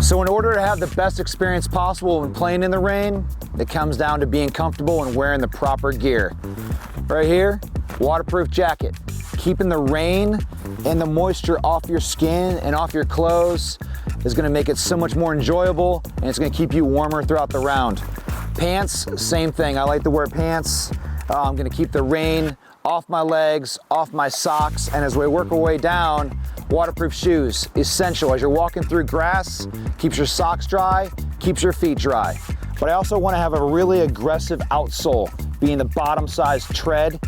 So in order to have the best experience possible when playing in the rain, it comes down to being comfortable and wearing the proper gear. Right here, waterproof jacket. Keeping the rain and the moisture off your skin and off your clothes is gonna make it so much more enjoyable, and it's gonna keep you warmer throughout the round. Pants, same thing. I like to wear pants. I'm gonna keep the rain off my legs, off my socks, and as we work our way down, waterproof shoes, essential. As you're walking through grass, keeps your socks dry, keeps your feet dry. But I also wanna have a really aggressive outsole, being the bottom size tread,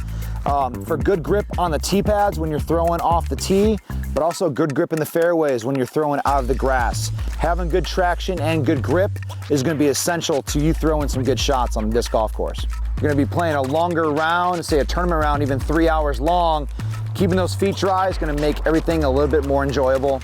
for good grip on the tee pads when you're throwing off the tee, but also good grip in the fairways when you're throwing out of the grass. Having good traction and good grip is gonna be essential to you throwing some good shots on the disc golf course. You're gonna be playing a longer round, say a tournament round, even 3 hours long. Keeping those feet dry is gonna make everything a little bit more enjoyable.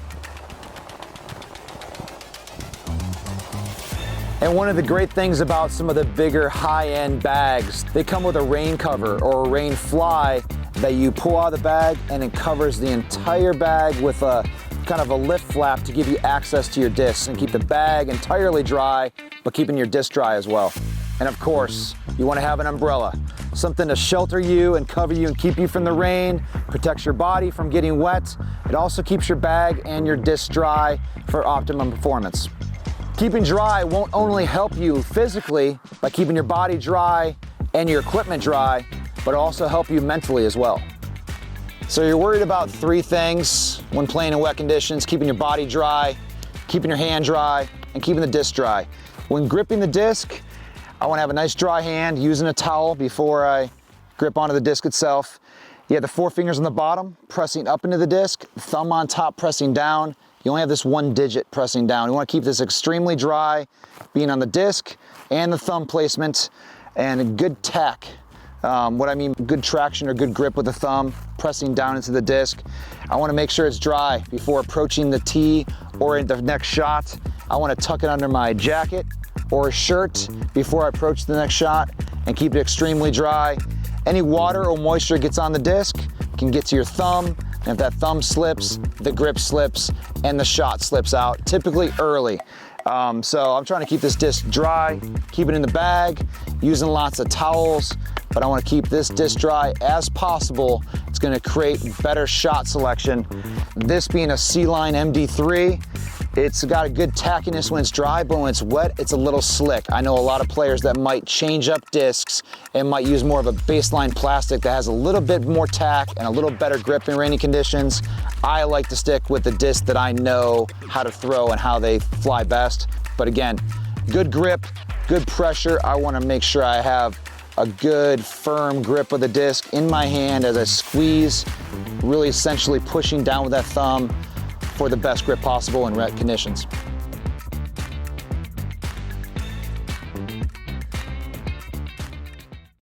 And one of the great things about some of the bigger high-end bags, they come with a rain cover or a rain fly that you pull out of the bag, and it covers the entire bag with a kind of a lift flap to give you access to your discs and keep the bag entirely dry, but keeping your disc dry as well. And of course, you want to have an umbrella, something to shelter you and cover you and keep you from the rain, protects your body from getting wet. It also keeps your bag and your disc dry for optimum performance. Keeping dry won't only help you physically by keeping your body dry and your equipment dry, but it'll also help you mentally as well. So you're worried about 3 things when playing in wet conditions: keeping your body dry, keeping your hand dry, and keeping the disc dry. When gripping the disc, I want to have a nice dry hand, using a towel before I grip onto the disc itself. You have the 4 fingers on the bottom pressing up into the disc, thumb on top pressing down. You only have this 1 digit pressing down. You want to keep this extremely dry, being on the disc and the thumb placement, and a good tack. What I mean, good traction or good grip with the thumb, pressing down into the disc. I want to make sure it's dry before approaching the tee or in the next shot. I want to tuck it under my jacket or a shirt before I approach the next shot and keep it extremely dry. Any water or moisture gets on the disc can get to your thumb, and if that thumb slips, the grip slips and the shot slips out, typically early. So I'm trying to keep this disc dry, keep it in the bag, using lots of towels, but I want to keep this disc dry as possible. It's going to create better shot selection. This being a C-Line MD3, it's got a good tackiness when it's dry, but when it's wet, it's a little slick. I know a lot of players that might change up discs and might use more of a baseline plastic that has a little bit more tack and a little better grip in rainy conditions. I like to stick with the disc that I know how to throw and how they fly best. But again, good grip, good pressure. I want to make sure I have a good firm grip of the disc in my hand as I squeeze, really essentially pushing down with that thumb for the best grip possible in wet conditions.